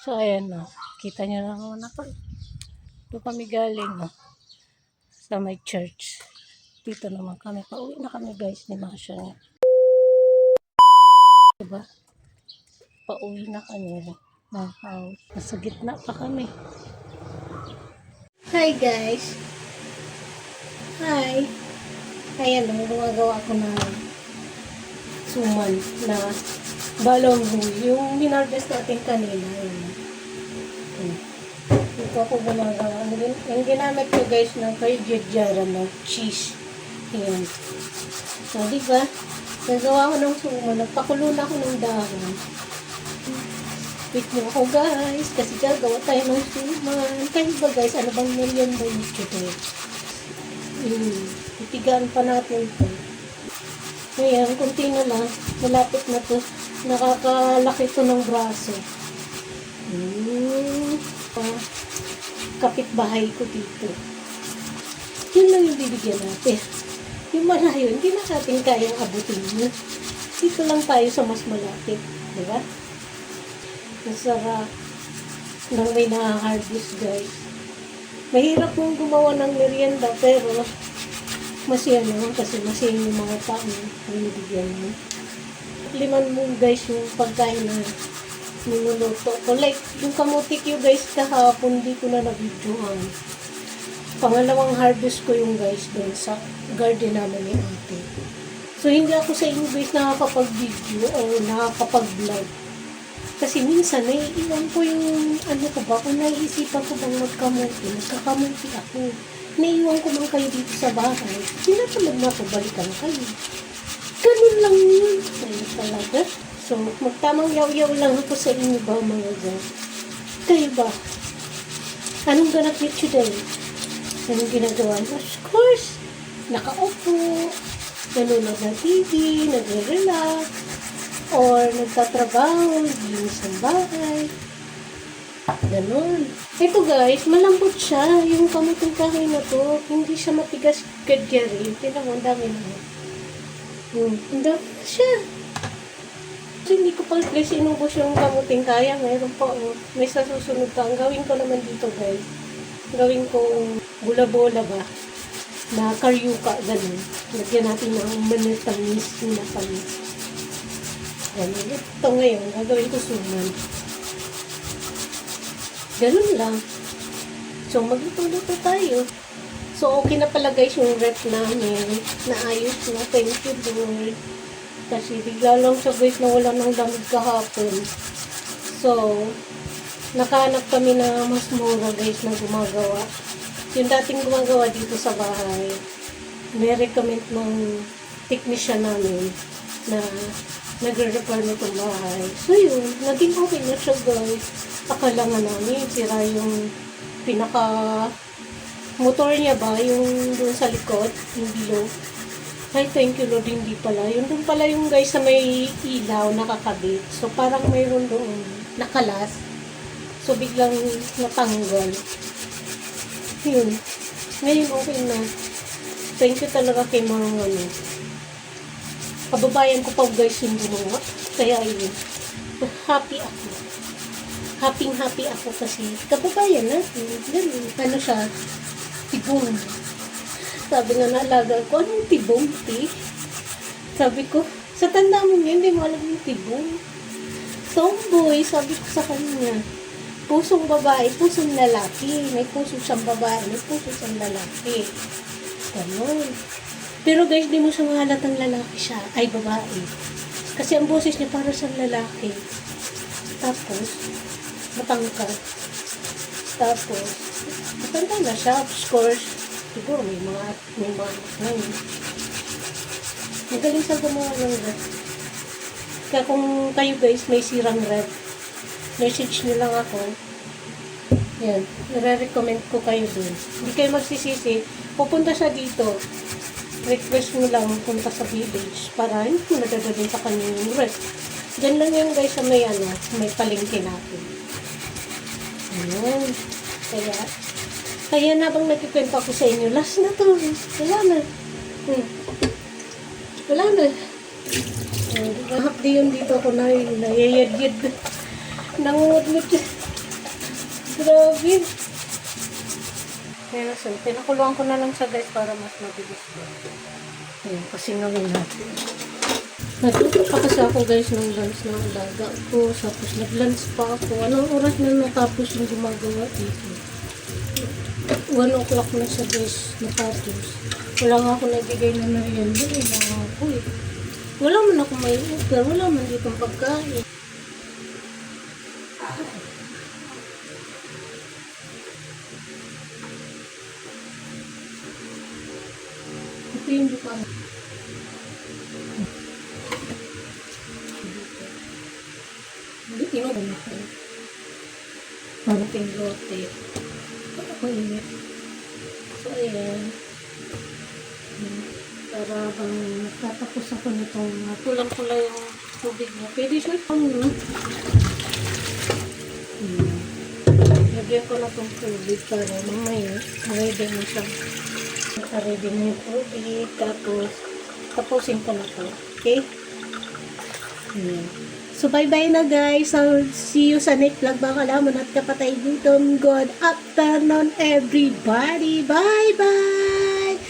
So, ayan no. Kita nyo na naman ako. Doon kami galing no. Sa may church. Dito naman kami. Pauwi na kami guys ni Masha niya. Diba? Pauwi na kami ng house. Nasa gitna pa kami. Hi guys. Hi. Ayan no. Gumagawa ko na suman na balong yung minarvest natin kanina. Ito ako gumagawa. Yung ginamit ko guys ng Parmigiano na cheese. Ayan. So, diba? Nagawa ko ng suman. Nagpakulo na ako ng dahon. Wait mo ako guys. Kasi gagawa tayo ng suman. Kaya ba guys? Ano bang merienda yung today? Itigaan pa natin ito. Ngayon, kunti na lang. Malapit na to. Nakakalaki to ng braso. Kapitbahay ko dito. Yun lang yung bibigyan natin. Yung malayo, hindi na natin kayang abutin yun. Dito lang tayo sa mas malapit. Diba? Masarap nang may na-harvest guys. Mahirap mong gumawa ng merienda pero masaya naman kasi masaya yung mga tao binibigyan mo. Liman mo guys yung pagkain na niluluto ko. Like, yung kamutik yung guys kahapon, di ko na na-videohan. Pangalawang harvest ko yung guys doon sa garden namin ni ate. So, hindi ako sa inyo guys nakakapag-video o nakakapag-vlog. Kasi minsan, naiiwan ko yung ano ko ba, kung naiisipan ko bang magkamuti, magkakamuti ako. Naiiwan ko man kayo dito sa bahay. Tinatamad na ako, balikan kayo. Ganun lang yun. Ayun talaga. So, magtamang yaw-yaw lang ako sa inyo ba mga dyan. Kayo ba? Anong ganap niyo today? Anong ginagawa niyo? Of course, nakaupo, nanonood ng TV, nagre-relax, or nagtatrabaho, naglinis ng bahay. Ganun. Ito guys, malambot siya. Yung kamuting kahoy na to, hindi siya matigas gadgeri. Tingnan mo, ang dami naman. Ang dami siya. Kasi hindi ko pa guys inubos yung kamuting kaya. Mayroon pa, may sasusunod pa. Ang gawin ko naman dito guys, gawin kong bula-bola ba, na karyuka, ganun. Lagyan natin ng manitamis na tamis. Ganun. Ito ngayon, gagawin ko suman. Ganun lang. So, magluto-luto tayo. So, okay na pala guys yung rep namin. Naayos na. Thank you, Lord. Kasi bigla lang siya guys na wala ng lamig kahapon. So, nakahanap kami na mas mura guys na gumagawa. Yung dating gumagawa dito sa bahay, may recommend ng technician namin na nagre-repair nitong bahay. So yun, naging okay na siya guys. Akala nga namin, sira yung pinaka motor niya ba, yung doon sa likod, yung below. Ay, thank you Lord, hindi pala. Yun doon pala yung guys sa may ilaw nakakabit. So parang mayroon doon nakalas. So biglang natanggal. Yun. Ngayon okay na. Thank you talaga kay mga kababayan ko pa guys yung gumawa. Kaya yun. Happy ako. Happy ako kasi kababayan natin. Ganun. Ano siya? Tibong. Sabi nga nalaga ko, anong tibong, ti? Sabi ko, sa tanda mo yun, hindi mo alam yung tibong. Tomboy, sabi ko sa kanya. Pusong babae, pusong lalaki. May puso siyang babae, may puso siyang lalaki. Ganun. Pero guys, di mo siya mahalatang lalaki siya. Ay, babae. Kasi ang boses niya para siyang lalaki. Tapos, matangkad. Tapos, matanda na siya. Of course, siguro may mga ngayon. Magaling sa gumawa ng rep. Kaya kung kayo guys may sirang rep, message nyo lang ako. Yan. Nare-recommend ko kayo dun. Hindi kayo magsisisi. Pupunta siya dito. Request mo lang punta sa village para hindi mo nadadalhin sa kanyang rep. Diyan lang yan guys sa may may palengke natin. Ayan. Kaya na bang nagkikwento ako sa inyo, last na to. Wala na. Wala na. Hapdi yun dito ako na yayad-yad. Nangungod-ngod. Yun. Kaya so, pinakuluan ko na lang siya guys para mas mabilis ko. Ayan, kasi ngawin natin. Natuto pa kasi ako guys ng lunch ng alaga ko. Tapos nag-lunch pa ako. Anong oras na natapos yung gumagawa dito? 1 o'clock na siya guys natapos. Wala nga ako nabigay na merienda. Wala nga ako eh. Wala man ako may order. Wala man ditong pagkain. Ito yung dukaan. Hindi kinuha ko. Parang pinglote. Ako init. So, ayan. Para bang tatapos ako nitong kulang-kula yung tubig niya. Pwede siya no? Lagyan ko na itong tubig para mamaya ready na siya. Ready na yung tubig. Tapos, tapusin ko na ito. Okay? So, bye-bye na guys. So, see you sa next vlog. Baka lamon at kapatay gutom. Good afternoon, everybody. Bye-bye!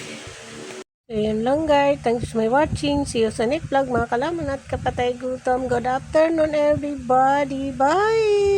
Ayan lang guys. Thanks for watching. See you sa next vlog. Mga kalaman at kapatay gutom. Good afternoon, everybody. Bye!